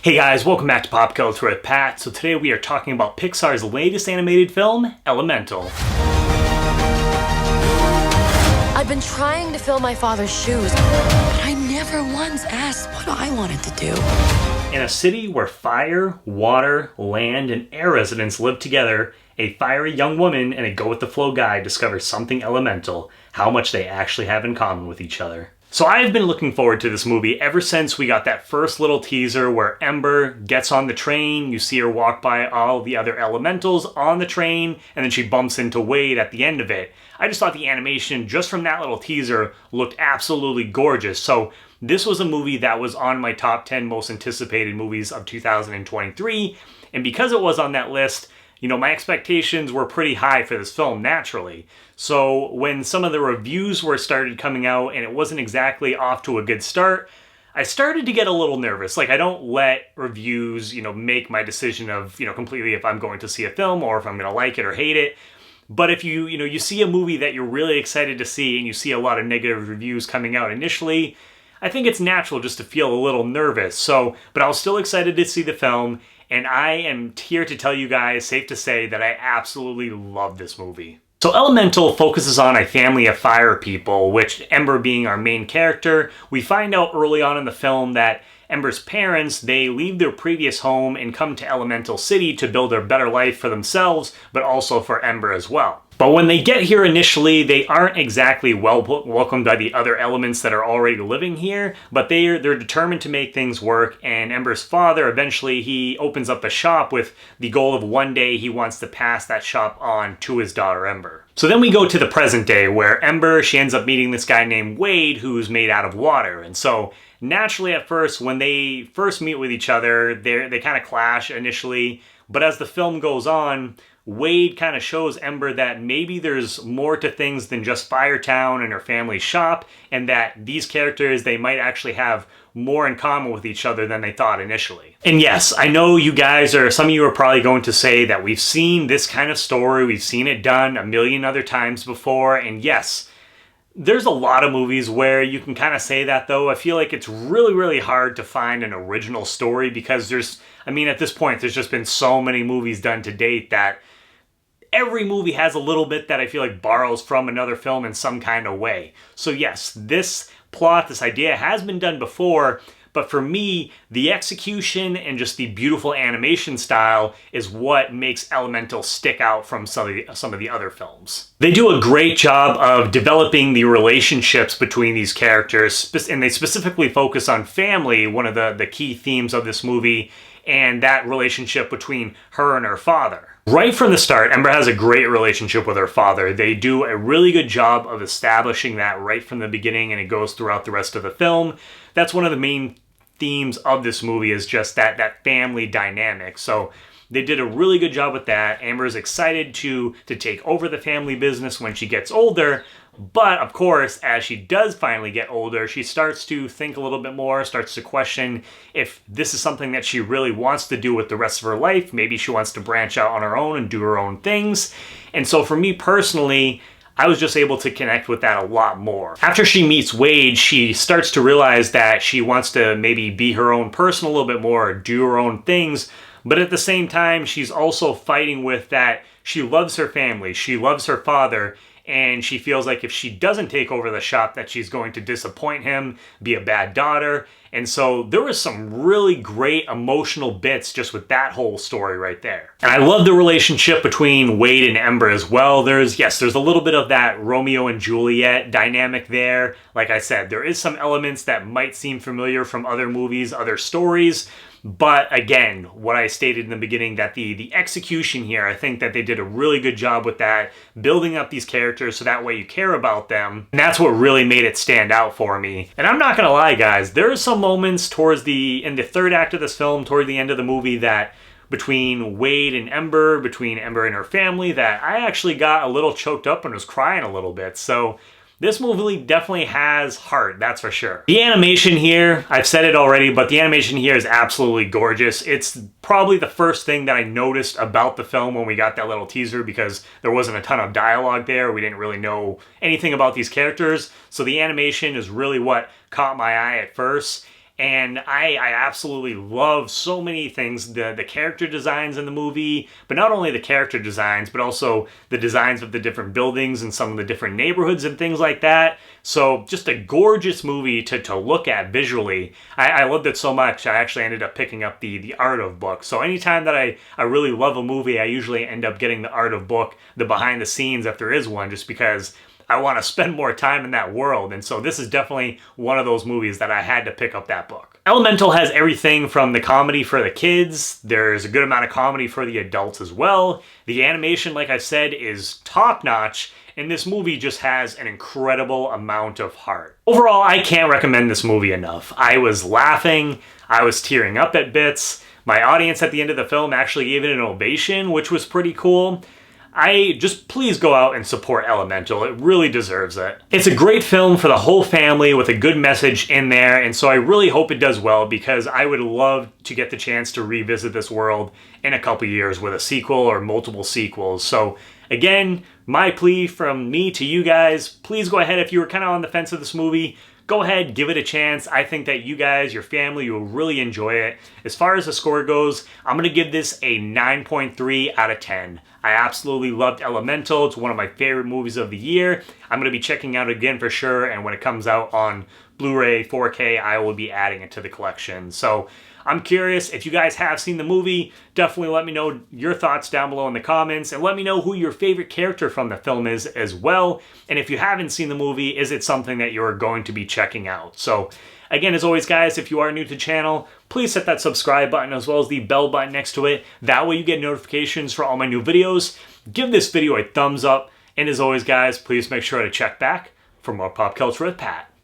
Hey guys, welcome back to Pop Culture with Pat. So today we are talking about Pixar's latest animated film, Elemental. I've been trying to fill my father's shoes, but I never once asked what I wanted to do. In a city where fire, water, land, and air residents live together, a fiery young woman and a go-with-the-flow guy discover something elemental, how much they actually have in common with each other. So I've been looking forward to this movie ever since we got that first little teaser where Ember gets on the train, you see her walk by all the other elementals on the train, and then she bumps into Wade at the end of it. I just thought the animation just from that little teaser looked absolutely gorgeous. So this was a movie that was on my top 10 most anticipated movies of 2023, and because it was on that list, you know, my expectations were pretty high for this film, naturally. So when some of the reviews started coming out and it wasn't exactly off to a good start, I started to get a little nervous. Like, I don't let reviews, make my decision of, completely if I'm going to see a film or if I'm going to like it or hate it. But if you see a movie that you're really excited to see and you see a lot of negative reviews coming out initially, I think it's natural just to feel a little nervous. But I was still excited to see the film. And I am here to tell you guys, safe to say, that I absolutely love this movie. So Elemental focuses on a family of fire people, which Ember being our main character. We find out early on in the film that Ember's parents, they leave their previous home and come to Elemental City to build a better life for themselves, but also for Ember as well. But when they get here initially, they aren't exactly welcomed by the other elements that are already living here, but they're determined to make things work, and Ember's father, eventually, he opens up a shop with the goal of one day he wants to pass that shop on to his daughter, Ember. So then we go to the present day, where Ember, she ends up meeting this guy named Wade, who's made out of water, and so naturally at first, when they first meet with each other, they kind of clash initially, but as the film goes on, Wade kind of shows Ember that maybe there's more to things than just Firetown and her family's shop, and that these characters, they might actually have more in common with each other than they thought initially. And yes, I know some of you are probably going to say that we've seen this kind of story, we've seen it done a million other times before, and yes, there's a lot of movies where you can kind of say that, though. I feel like it's really, really hard to find an original story because at this point, there's just been so many movies done to date that every movie has a little bit that I feel like borrows from another film in some kind of way. So yes, this plot, this idea has been done before, but for me, the execution and just the beautiful animation style is what makes Elemental stick out from some of the other films. They do a great job of developing the relationships between these characters, and they specifically focus on family, one of the key themes of this movie, and that relationship between her and her father. Right from the start, Ember has a great relationship with her father. They do a really good job of establishing that right from the beginning, and it goes throughout the rest of the film. That's one of the main themes of this movie, is just that family dynamic. So they did a really good job with that. Amber is excited to take over the family business when she gets older. But of course, as she does finally get older, she starts to think a little bit more, starts to question if this is something that she really wants to do with the rest of her life. Maybe she wants to branch out on her own and do her own things. And so for me personally, I was just able to connect with that a lot more. After she meets Wade, she starts to realize that she wants to maybe be her own person a little bit more, do her own things. But at the same time, she's also fighting with that she loves her family, she loves her father, and she feels like if she doesn't take over the shop that she's going to disappoint him, be a bad daughter. And so there was some really great emotional bits just with that whole story right there. And I love the relationship between Wade and Ember as well. There's a little bit of that Romeo and Juliet dynamic there. Like I said, there is some elements that might seem familiar from other movies, other stories. But again, what I stated in the beginning, that the execution here, I think that they did a really good job with that, building up these characters so that way you care about them. And that's what really made it stand out for me. And I'm not gonna lie, guys, there are some moments in the third act of this film, toward the end of the movie, that between Wade and Ember, between Ember and her family, that I actually got a little choked up and was crying a little bit. So this movie definitely has heart, that's for sure. The animation here, I've said it already, but the animation here is absolutely gorgeous. It's probably the first thing that I noticed about the film when we got that little teaser, because there wasn't a ton of dialogue there. We didn't really know anything about these characters. So the animation is really what caught my eye at first. And I absolutely love so many things. The character designs in the movie, but not only the character designs, but also the designs of the different buildings and some of the different neighborhoods and things like that. So just a gorgeous movie to look at visually. I loved it so much, I actually ended up picking up the Art of book. So anytime that I really love a movie, I usually end up getting the Art of book, the behind the scenes if there is one, just because I want to spend more time in that world. And so this is definitely one of those movies that I had to pick up that book. Elemental has everything from the comedy for the kids. There's a good amount of comedy for the adults as well. The animation, like I said, is top notch. And this movie just has an incredible amount of heart. Overall, I can't recommend this movie enough. I was laughing. I was tearing up at bits. My audience at the end of the film actually gave it an ovation, which was pretty cool. Please go out and support Elemental. It really deserves it. It's a great film for the whole family with a good message in there, and so I really hope it does well because I would love to get the chance to revisit this world in a couple years with a sequel or multiple sequels. So again, my plea from me to you guys, please go ahead if you were kind of on the fence of this movie. Go ahead, give it a chance. I think that you guys, your family, you will really enjoy it. As far as the score goes, I'm going to give this a 9.3 out of 10. I absolutely loved Elemental. It's one of my favorite movies of the year. I'm going to be checking out again for sure, and when it comes out on Blu-ray 4K, I will be adding it to the collection. So I'm curious, if you guys have seen the movie, definitely let me know your thoughts down below in the comments, and let me know who your favorite character from the film is as well. And if you haven't seen the movie, is it something that you're going to be checking out? So again, as always, guys, if you are new to the channel, please hit that subscribe button as well as the bell button next to it. That way you get notifications for all my new videos. Give this video a thumbs up. And as always, guys, please make sure to check back for more Pop Culture with Pat.